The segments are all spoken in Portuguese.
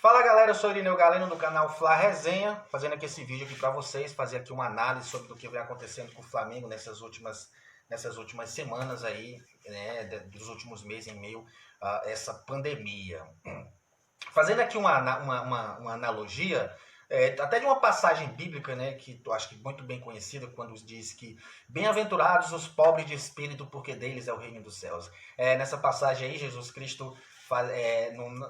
Fala galera, eu sou Irineu Galeno do canal Fla Resenha, fazendo aqui esse vídeo aqui para vocês, fazer aqui uma análise sobre o que vem acontecendo com o Flamengo nessas últimas semanas aí, né, dos últimos meses em meio a essa pandemia. Fazendo aqui uma analogia, até de uma passagem bíblica, né, que eu acho que muito bem conhecida, quando diz que bem-aventurados os pobres de espírito, porque deles é o reino dos céus. Nessa passagem aí, Jesus Cristo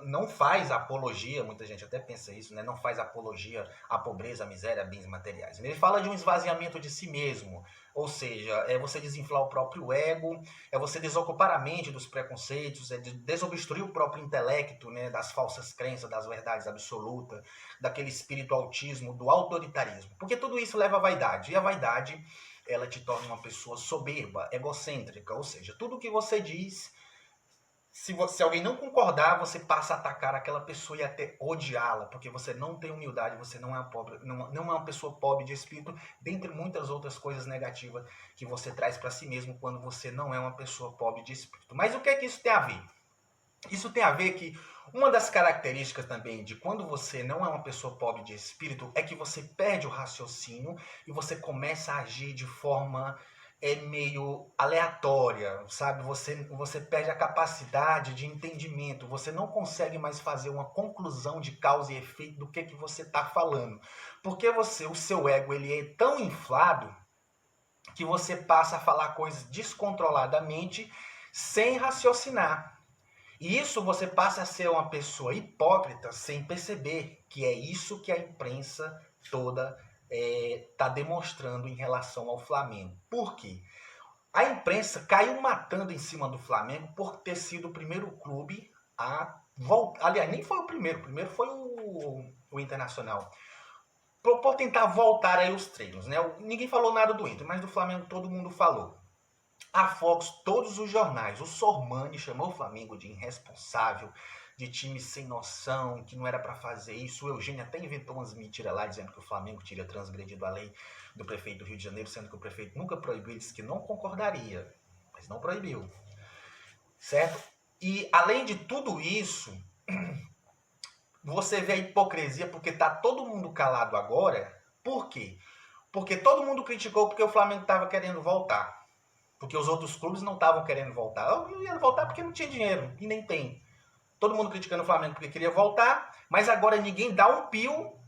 não faz apologia, muita gente até pensa isso, né, não faz apologia à pobreza, à miséria, a bens materiais. Ele fala de um esvaziamento de si mesmo, ou seja, é você desinflar o próprio ego, é você desocupar a mente dos preconceitos, é desobstruir o próprio intelecto, né, das falsas crenças, das verdades absolutas, daquele espiritualismo, do autoritarismo. Porque tudo isso leva à vaidade, e a vaidade, ela te torna uma pessoa soberba, egocêntrica, ou seja, tudo que você diz, se alguém não concordar, você passa a atacar aquela pessoa e até odiá-la, porque você não tem humildade, você não é uma pessoa pobre de espírito, dentre muitas outras coisas negativas que você traz para si mesmo quando você não é uma pessoa pobre de espírito. Mas o que é que isso tem a ver? Isso tem a ver que uma das características também de quando você não é uma pessoa pobre de espírito é que você perde o raciocínio e você começa a agir de forma meio aleatória, sabe? Você perde a capacidade de entendimento, você não consegue mais fazer uma conclusão de causa e efeito do que você está falando. Porque o seu ego, ele é tão inflado que você passa a falar coisas descontroladamente sem raciocinar. E isso você passa a ser uma pessoa hipócrita sem perceber que é isso que a imprensa toda está demonstrando em relação ao Flamengo. Por quê? A imprensa caiu matando em cima do Flamengo por ter sido o primeiro clube a voltar. Aliás, nem foi o primeiro foi o Internacional. Por tentar voltar aí os treinos, né? Ninguém falou nada do Inter, mas do Flamengo todo mundo falou. A Fox, todos os jornais, o Sormani chamou o Flamengo de irresponsável, de time sem noção, que não era para fazer isso. O Eugênio até inventou umas mentiras lá, dizendo que o Flamengo teria transgredido a lei do prefeito do Rio de Janeiro, sendo que o prefeito nunca proibiu, ele disse que não concordaria, mas não proibiu, certo? E além de tudo isso, você vê a hipocrisia porque tá todo mundo calado agora. Por quê? Porque todo mundo criticou porque o Flamengo estava querendo voltar. Porque os outros clubes não estavam querendo voltar. Eu não ia voltar porque não tinha dinheiro, e nem tem. Todo mundo criticando o Flamengo porque queria voltar, mas agora ninguém dá um pio,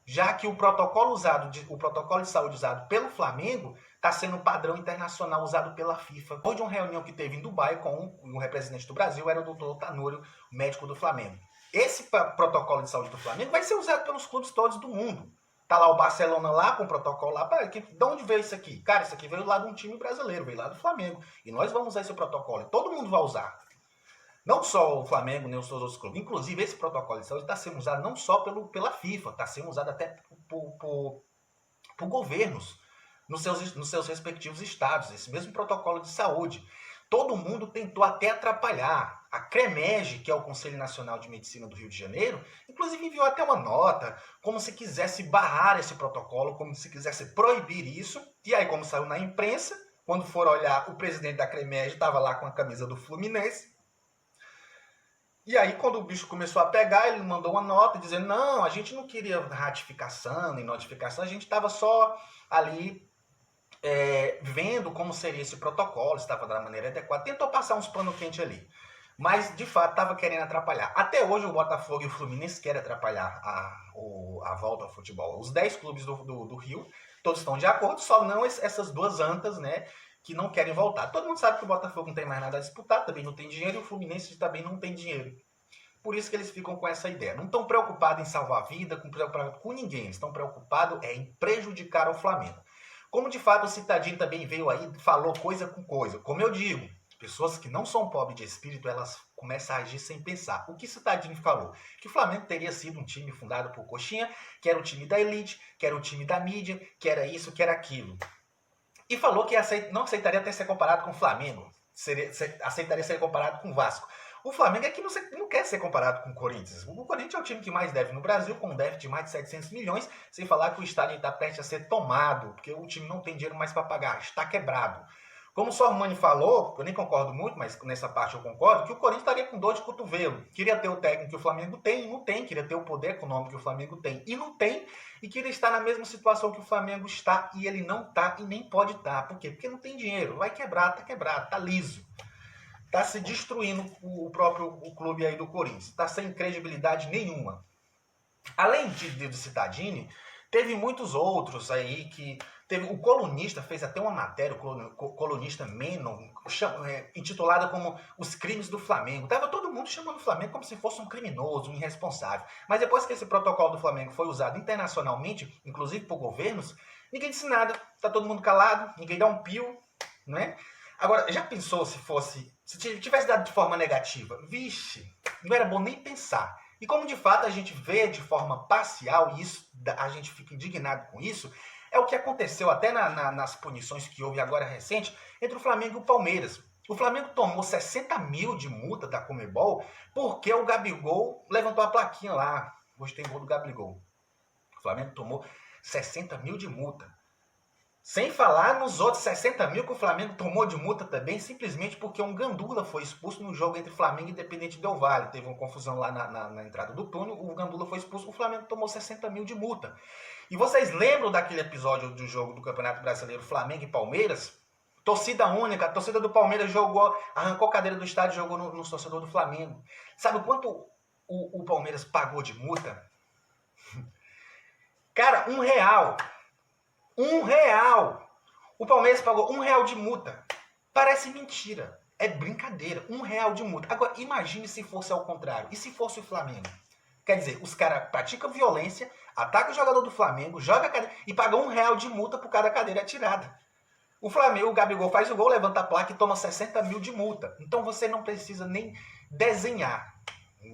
já que o protocolo de saúde usado pelo Flamengo está sendo um padrão internacional usado pela FIFA. Hoje, uma reunião que teve em Dubai com um representante do Brasil era o Dr. Tanúrio, médico do Flamengo. Esse protocolo de saúde do Flamengo vai ser usado pelos clubes todos do mundo. Tá lá o Barcelona lá com o protocolo lá. De onde veio isso aqui? Cara, isso aqui veio lá de um time brasileiro, veio lá do Flamengo. E nós vamos usar esse protocolo. Todo mundo vai usar. Não só o Flamengo, nem os outros clubes. Inclusive, esse protocolo de saúde está sendo usado não só pela FIFA, está sendo usado até por governos nos seus respectivos estados. Esse mesmo protocolo de saúde. Todo mundo tentou até atrapalhar. A CREMEG, que é o Conselho Nacional de Medicina do Rio de Janeiro, inclusive enviou até uma nota, como se quisesse barrar esse protocolo, como se quisesse proibir isso. E aí, como saiu na imprensa, quando for olhar, o presidente da CREMEG estava lá com a camisa do Fluminense. E aí, quando o bicho começou a pegar, ele mandou uma nota dizendo, não, a gente não queria ratificação nem notificação, a gente estava só ali vendo como seria esse protocolo, estava da maneira adequada, tentou passar uns pano quente ali. Mas, de fato, estava querendo atrapalhar. Até hoje, o Botafogo e o Fluminense querem atrapalhar a volta ao futebol. Os 10 clubes do Rio, todos estão de acordo, só não essas duas antas, né, que não querem voltar. Todo mundo sabe que o Botafogo não tem mais nada a disputar, também não tem dinheiro, e o Fluminense também não tem dinheiro. Por isso que eles ficam com essa ideia. Não estão preocupados em salvar a vida, com ninguém. Eles estão preocupados em prejudicar o Flamengo. Como de fato o Citadinho também veio aí e falou coisa com coisa. Como eu digo, pessoas que não são pobres de espírito, elas começam a agir sem pensar. O que Citadinho falou? Que o Flamengo teria sido um time fundado por Coxinha, que era o time da elite, que era o time da mídia, que era isso, que era aquilo. E falou que não aceitaria até ser comparado com o Flamengo. Aceitaria ser comparado com o Vasco. O Flamengo é que não quer ser comparado com o Corinthians. O Corinthians é o time que mais deve no Brasil, com um déficit de mais de 700 milhões, sem falar que o estádio está prestes a ser tomado, porque o time não tem dinheiro mais para pagar, está quebrado. Como o Sormani falou, eu nem concordo muito, mas nessa parte eu concordo, que o Corinthians estaria com dor de cotovelo. Queria ter o técnico que o Flamengo tem e não tem. Queria ter o poder econômico que o Flamengo tem e não tem. E queria estar na mesma situação que o Flamengo está e ele não está e nem pode estar. Por quê? Porque não tem dinheiro. Vai quebrar, tá quebrado, tá liso. Tá se destruindo o próprio clube aí do Corinthians. Tá sem credibilidade nenhuma. Além de Cittadini, teve muitos outros aí que... O Colunista fez até uma matéria, o Colunista Menon, intitulada como Os Crimes do Flamengo. Tava todo mundo chamando o Flamengo como se fosse um criminoso, um irresponsável. Mas depois que esse protocolo do Flamengo foi usado internacionalmente, inclusive por governos, ninguém disse nada. Tá todo mundo calado, ninguém dá um pio, não é? Agora, já pensou se tivesse dado de forma negativa? Vixe, não era bom nem pensar. E como de fato a gente vê de forma parcial, e isso, a gente fica indignado com isso, é o que aconteceu até nas punições que houve agora recente entre o Flamengo e o Palmeiras. O Flamengo tomou 60 mil de multa da Conmebol porque o Gabigol levantou a plaquinha lá. Hoje tem gol do Gabigol. O Flamengo tomou 60 mil de multa. Sem falar nos outros 60 mil que o Flamengo tomou de multa também, simplesmente porque um Gandula foi expulso no jogo entre Flamengo e Independente Del Valle. Teve uma confusão lá na entrada do túnel, o Gandula foi expulso, o Flamengo tomou 60 mil de multa. E vocês lembram daquele episódio do jogo do Campeonato Brasileiro Flamengo e Palmeiras? Torcida única, a torcida do Palmeiras arrancou a cadeira do estádio e jogou no torcedor do Flamengo. Sabe quanto o Palmeiras pagou de multa? Cara, R$1. R$1. O Palmeiras pagou R$1 de multa. Parece mentira. É brincadeira. R$1 de multa. Agora, imagine se fosse ao contrário. E se fosse o Flamengo? Quer dizer, os caras praticam violência, atacam o jogador do Flamengo, joga a cadeira e pagam R$1 de multa por cada cadeira atirada. O Flamengo, o Gabigol faz o gol, levanta a placa e toma 60 mil de multa. Então você não precisa nem desenhar,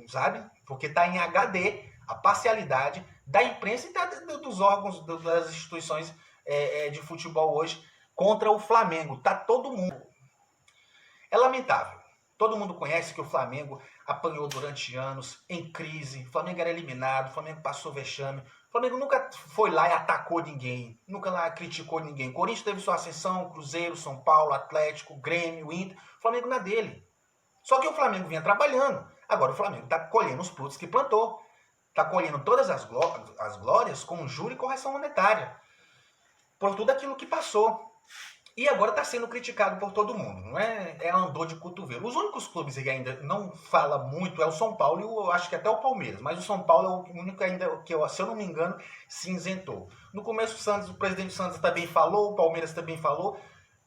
sabe? Porque está em HD a parcialidade da imprensa e dos órgãos, das instituições de futebol hoje contra o Flamengo. Tá todo mundo. É lamentável. Todo mundo conhece que o Flamengo apanhou durante anos, em crise. O Flamengo era eliminado, o Flamengo passou vexame. O Flamengo nunca foi lá e atacou ninguém, nunca lá criticou ninguém. O Corinthians teve sua ascensão, Cruzeiro, São Paulo, Atlético, Grêmio, Inter. O Flamengo na dele. Só que o Flamengo vinha trabalhando. Agora o Flamengo está colhendo os frutos que plantou. Está colhendo todas as glórias com juros e correção monetária. Por tudo aquilo que passou. E agora está sendo criticado por todo mundo, não é? É andor de cotovelo. Os únicos clubes que ainda não fala muito é o São Paulo e eu acho que até o Palmeiras. Mas o São Paulo é o único ainda que, se eu não me engano, se isentou. No começo o presidente Santos também falou, o Palmeiras também falou,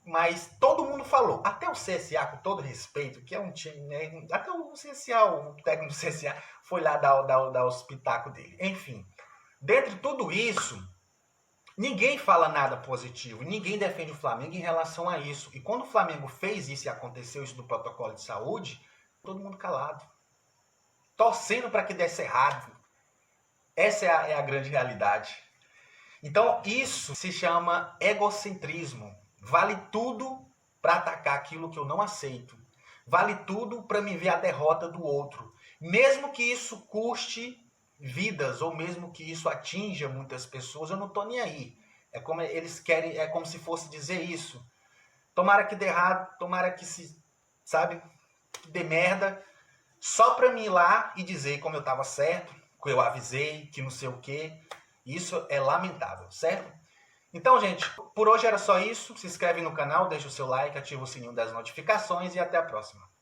mas todo mundo falou. Até o CSA, com todo respeito, que é um time, né? Até o CSA, o técnico do CSA, foi lá dar os pitacos dele. Enfim, dentre tudo isso... Ninguém fala nada positivo, ninguém defende o Flamengo em relação a isso. E quando o Flamengo fez isso e aconteceu isso do protocolo de saúde, todo mundo calado. Torcendo para que desse errado. Essa é a grande realidade. Então isso se chama egocentrismo. Vale tudo para atacar aquilo que eu não aceito. Vale tudo para me ver a derrota do outro. Mesmo que isso custe... vidas, ou mesmo que isso atinja muitas pessoas, eu não tô nem aí. É como eles querem, é como se fosse dizer isso. Tomara que dê errado, tomara que sabe, que dê merda, só pra mim ir lá e dizer como eu tava certo, que eu avisei, que não sei o quê. Isso é lamentável, certo? Então, gente, por hoje era só isso. Se inscreve no canal, deixa o seu like, ativa o sininho das notificações e até a próxima.